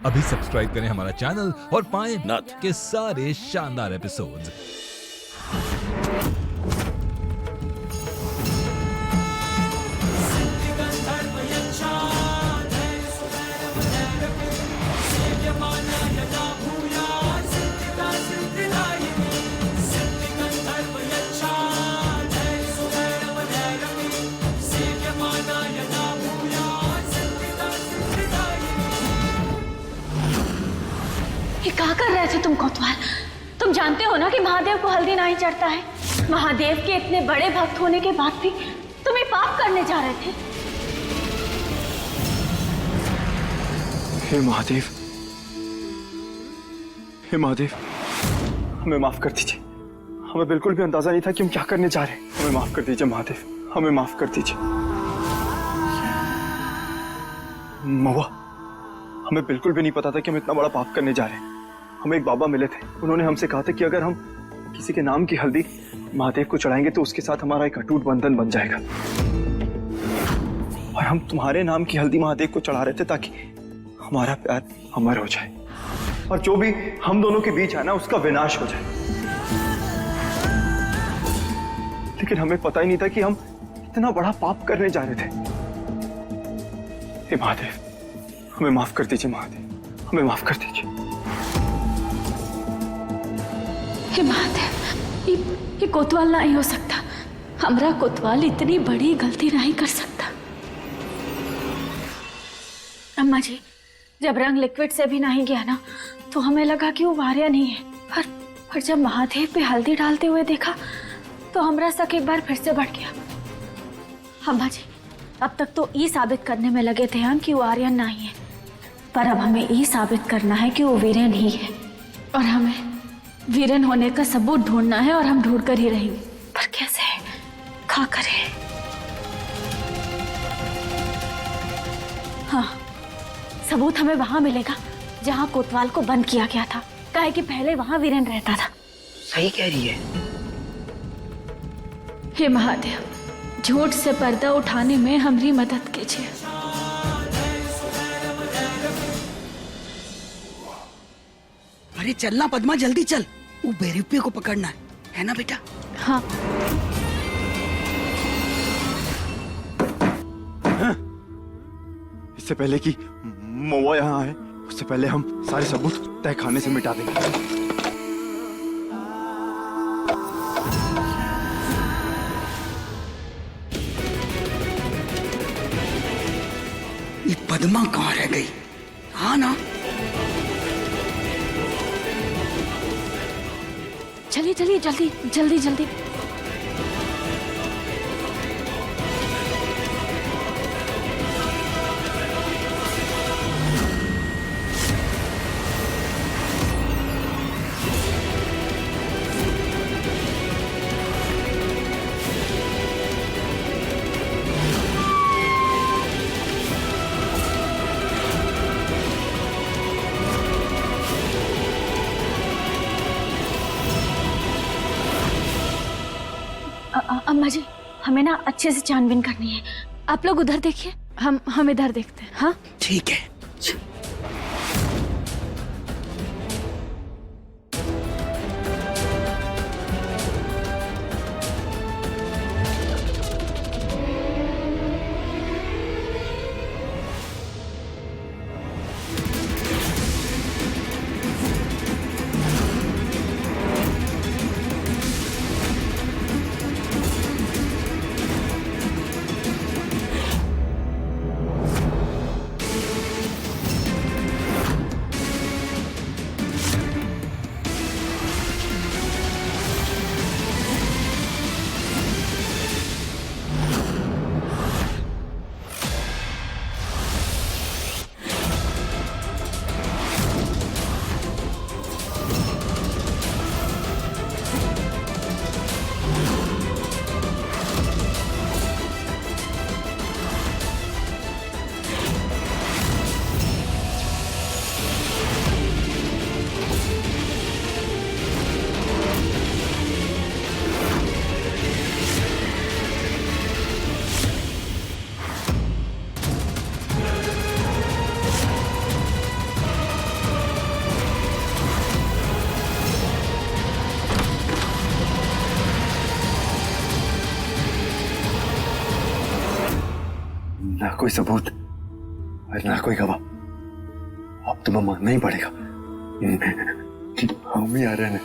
अभी सब्सक्राइब करें हमारा चैनल और पाएं नाथ। के सारे शानदार एपिसोड्स। ये क्या कर रहे थे तुम कोतवाल? तुम जानते हो ना कि महादेव को हल्दी नहीं चढ़ता है। महादेव के इतने बड़े भक्त होने के बाद भी तुम ये पाप करने जा रहे थे। हे महादेव, हे महादेव, हमें माफ कर दीजिए। हमें बिल्कुल भी अंदाजा नहीं था कि हम क्या करने जा रहे हैं। हमें माफ कर दीजिए महादेव, हमें माफ कर दीजिए। महुआ, हमें बिल्कुल भी नहीं पता था कि हम इतना बड़ा पाप करने जा रहे हैं। हमें एक बाबा मिले थे, उन्होंने हमसे कहा था कि अगर हम किसी के नाम की हल्दी महादेव को चढ़ाएंगे तो उसके साथ हमारा एक अटूट बंधन बन जाएगा। और हम तुम्हारे नाम की हल्दी महादेव को चढ़ा रहे थे ताकि हमारा प्यार अमर हो जाए और जो भी हम दोनों के बीच है ना उसका विनाश हो जाए। लेकिन हमें पता ही नहीं था कि हम इतना बड़ा पाप करने जा रहे थे। हे महादेव, हमें माफ कर दीजिए महादेव, हमें माफ कर दीजिए। हे महादेव, ये कोतवाल नहीं हो सकता। हमरा कोतवाल इतनी बड़ी गलती नहीं कर सकता। अम्मा जी, जब रंग लिक्विड से भी नहीं गया ना तो हमें लगा कि वो वारिया नहीं है। पर जब महादेव पे हल्दी डालते हुए देखा तो हमरा शक एक बार फिर से बढ़ गया। अम्मा जी, अब तक तो ये साबित करने में लगे थे हम कि वो आर्यन नहीं है, पर अब हमें ये साबित करना है कि वो वीरेन ही है। और हमें वीरेन होने का सबूत ढूंढना है और हम ढूंढ कर ही रहेंगे। पर कैसे? क्या करें? हाँ, सबूत हमें वहां मिलेगा जहां कोतवाल को बंद किया गया था, काहे कि पहले वहां वीरेन रहता था। सही कह रही है। हे महादेव, झूठ से पर्दा उठाने में हमारी मदद कीजिए। अरे चलना पद्मा, जल्दी चल। वो बेरूपे को पकड़ना है ना बेटा? हाँ। इससे पहले कि महुआ यहाँ आए उससे पहले हम सारे सबूत तय खाने से मिटा देंगे। ये पद्मा कहाँ रह गई? हाँ ना, चलिए चलिए, जल्दी जल्दी जल्दी। अम्मा जी, हमें ना अच्छे से छानबीन करनी है। आप लोग उधर देखिए, हम इधर देखते हैं। हाँ ठीक है। कोई सबूत और ना कोई गवाह। अब तुम्हें मानना ही पड़ेगा कि हम ही आ रहे हैं।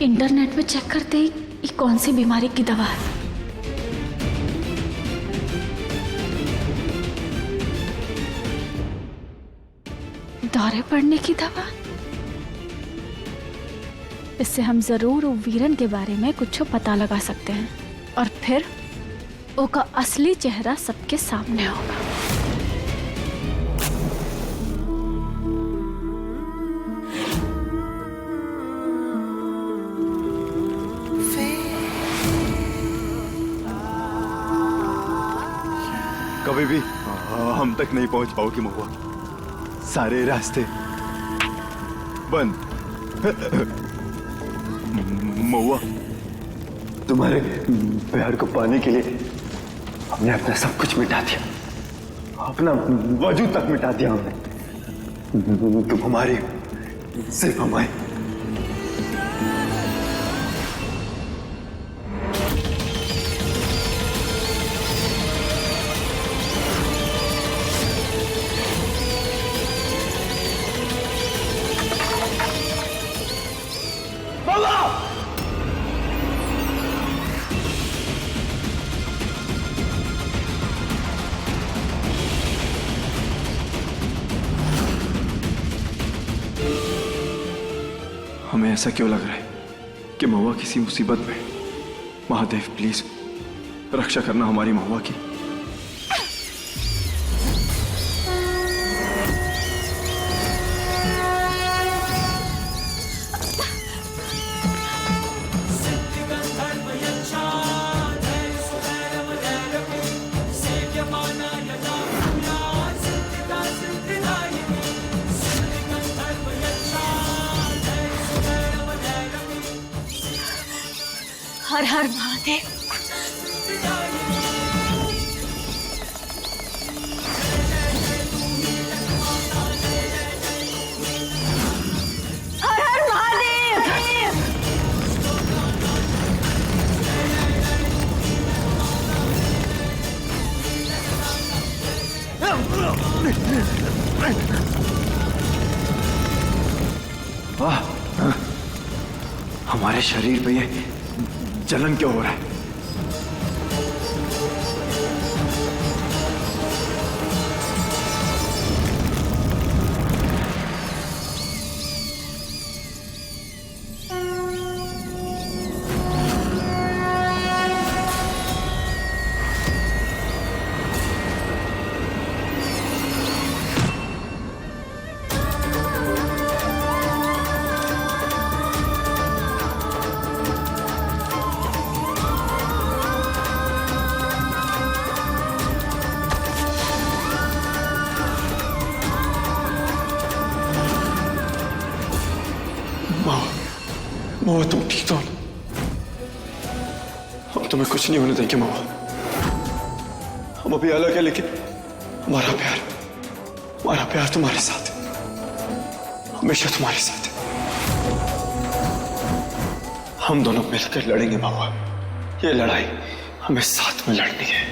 इंटरनेट पे चेक करते ही ये कौन सी बीमारी की दवा है। दौरे पड़ने की दवा। इससे हम जरूर वो वीरन के बारे में कुछ पता लगा सकते हैं और फिर उसका असली चेहरा सबके सामने होगा। कभी भी हम तक नहीं पहुंच पाओगी महुआ। सारे रास्ते बंद। महुआ, तुम्हारे प्यार को पाने के लिए हमने अपना सब कुछ मिटा दिया, अपना वजूद तक मिटा दिया हमने। तुम हमारी, सिर्फ हमारी। हमें ऐसा क्यों लग रहा है कि महुआ किसी मुसीबत में। महादेव प्लीज रक्षा करना हमारी महुआ की। हर हर महादेव। हर हर महादेव। वाह, हमारे शरीर पे ये जलन क्यों हो रहा है? महुआ, तुम ठीक तो हो? हम तुम्हें कुछ नहीं होने देंगे महुआ। हम अभी अलग है, लेकिन हमारा प्यार तुम्हारे साथ है, हमेशा तुम्हारे साथ है। हम दोनों मिलकर लड़ेंगे महुआ। ये लड़ाई हमें साथ में लड़नी है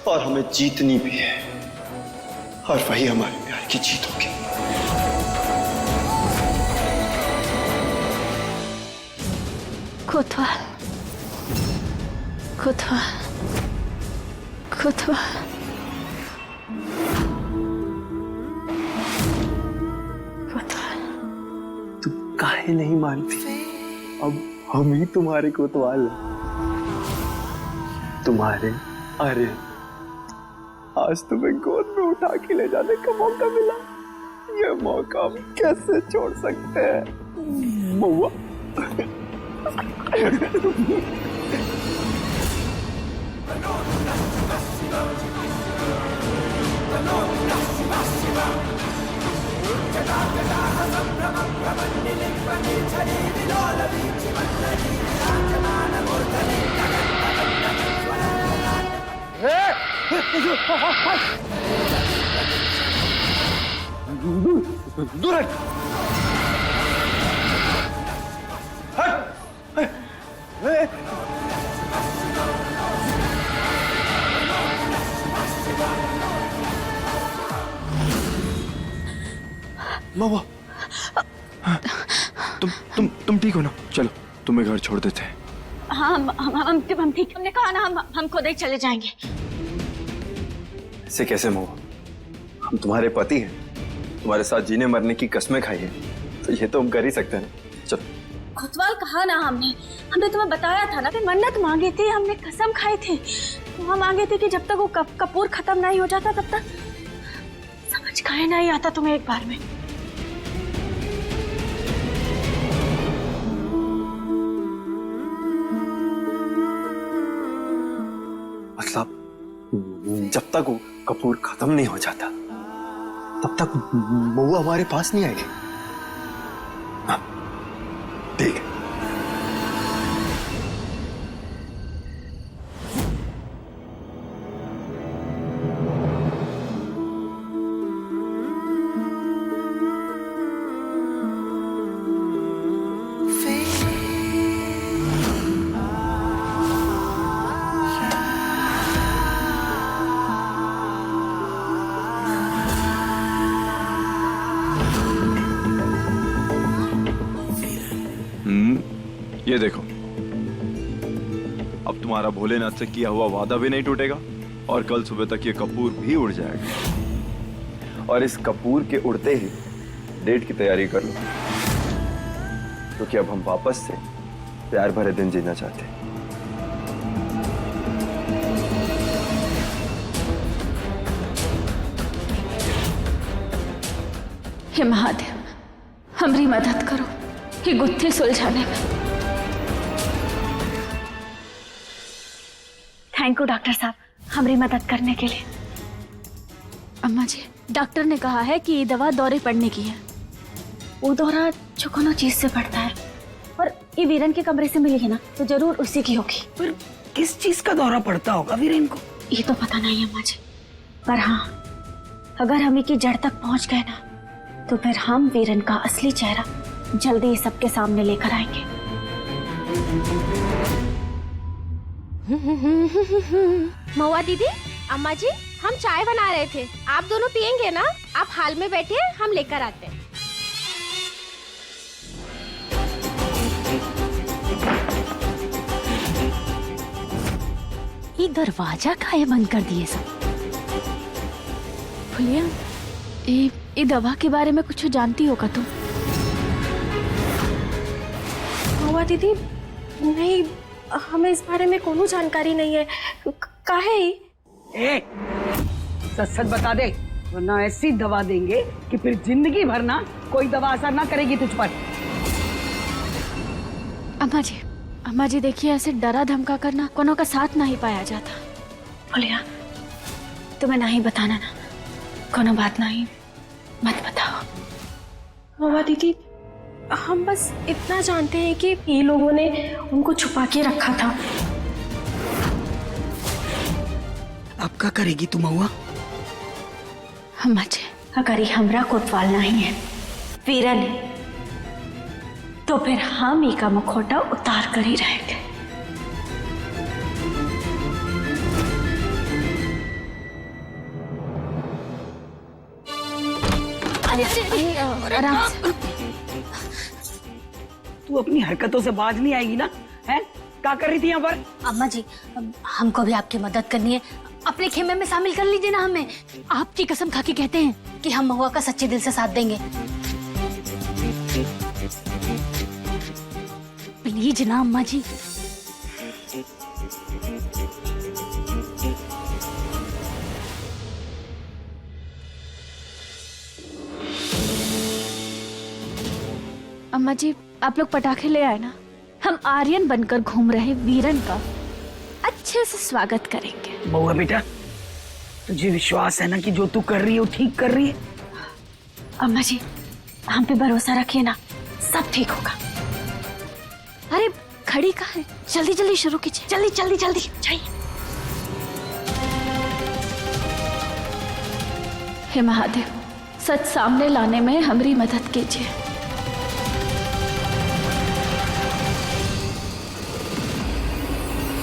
और हमें जीतनी भी है, और वही हमारे प्यार की जीत होगी। कोतवाल, कोतवाल, कोतवाल। कोतवाल, तुम काहे नहीं मानती? अब हम ही तुम्हारे कोतवाल हैं। तुम्हारे, अरे आज तुम्हें गोद में उठा के ले जाने का मौका मिला। ये मौका हम कैसे छोड़ सकते हैं महुआ? दूर हट। हट। ए, महुआ, तुम ठीक हो ना? चलो तुम्हें घर छोड़ देते हैं। हाँ हम ठीक, हमने कहा ना हम खुद ही चले जाएंगे। ऐसे कैसे महुआ? हम तुम्हारे पति हैं, तुम्हारे साथ जीने मरने की कसमें खाई है, तो ये तो हम कर ही सकते हैं। चलो। खुतवाल कहा ना हमने तुम्हें बताया था ना कि मन्नत मांगी थी, हमने कसम खाई थी। वहाँ मांगे थे कि जब तक वो कपूर खत्म नहीं हो जाता तब तक। समझ काहे नहीं आता तुम्हें एक बार में? मतलब जब तक वो कपूर खत्म नहीं हो जाता तब तक महुआ हमारे पास नहीं आएगी। हाँ, ठीक है। ये देखो, अब तुम्हारा भोलेनाथ से किया हुआ वादा भी नहीं टूटेगा और कल सुबह तक ये कपूर भी उड़ जाएगा। और इस कपूर के उड़ते ही डेट की तैयारी कर लो, क्योंकि अब हम वापस से प्यार भरे दिन जीना चाहते हैं। हे महादेव, हमारी मदद करो ये गुत्थी सुलझाने में। थैंक यू डॉक्टर साहब, हमारी मदद करने के लिए। अम्मा जी, डॉक्टर ने कहा है कि ये दवा दौरे पड़ने की है। वो दौरा जो कोनो चीज से पड़ता है, और ये वीरन के कमरे से मिली है ना, तो जरूर उसी की होगी। पर किस चीज का दौरा पड़ता होगा वीरेन को? ये तो पता नहीं अम्मा जी, पर हाँ, अगर हम की जड़ तक पहुंच गए ना, तो फिर हम वीरन का असली चेहरा जल्दी सबके सामने लेकर आएंगे। महुआ दीदी, अम्मा जी, हम चाय बना रहे थे, आप दोनों पियेंगे ना? आप हाल में बैठिए, हम लेकर आते हैं। ये दरवाजा काहे बंद कर दिए सब? भैया, ये दवा के बारे में कुछ जानती होगा तुम? महुआ दीदी, नहीं, हमें इस बारे में कोनो जानकारी नहीं है। काहे? ए, सच सच बता दे, वरना ऐसी दवा देंगे कि फिर जिंदगी भर ना कोई दवा असर ना करेगी तुझ पर। अम्मा जी देखिए, ऐसे डरा धमका करना कोनो का साथ नहीं पाया जाता। बोलिया, तुम्हें नहीं बताना ना, कोनो बात नहीं, मत बताओ। महुआ दीदी, हम बस इतना जानते हैं कि ये लोगों ने उनको छुपा के रखा था। अब क्या करेगी तुम महुआ? अम्मा जी, अगर ये हमरा कोतवाल नहीं है, वीरन है, तो फिर हम ही का मुखौटा उतार कर ही रहेंगे। आराम से। तू अपनी हरकतों से बाज नहीं आएगी ना? हैं? क्या कर रही थी यहाँ पर? अम्मा जी, हमको भी आपकी मदद करनी है, अपने खेमे में शामिल कर लीजिए ना हमें। आपकी कसम खा के कहते हैं कि हम महुआ का सच्चे दिल से साथ देंगे। प्लीज ना अम्मा जी। अम्मा जी, आप लोग पटाखे ले आए ना, हम आर्यन बनकर घूम रहे वीरन का अच्छे से स्वागत करेंगे। महुआ बेटा, तुझे विश्वास है ना कि जो तू कर रही है वो ठीक कर रही है? अम्मा जी, हम पे भरोसा रखिए ना, सब ठीक होगा। अरे खड़ी कहाँ है? जल्दी जल्दी शुरू कीजिए, जल्दी जल्दी जल्दी जाइए। हे महादेव, सच सामने लाने में हमारी मदद कीजिए।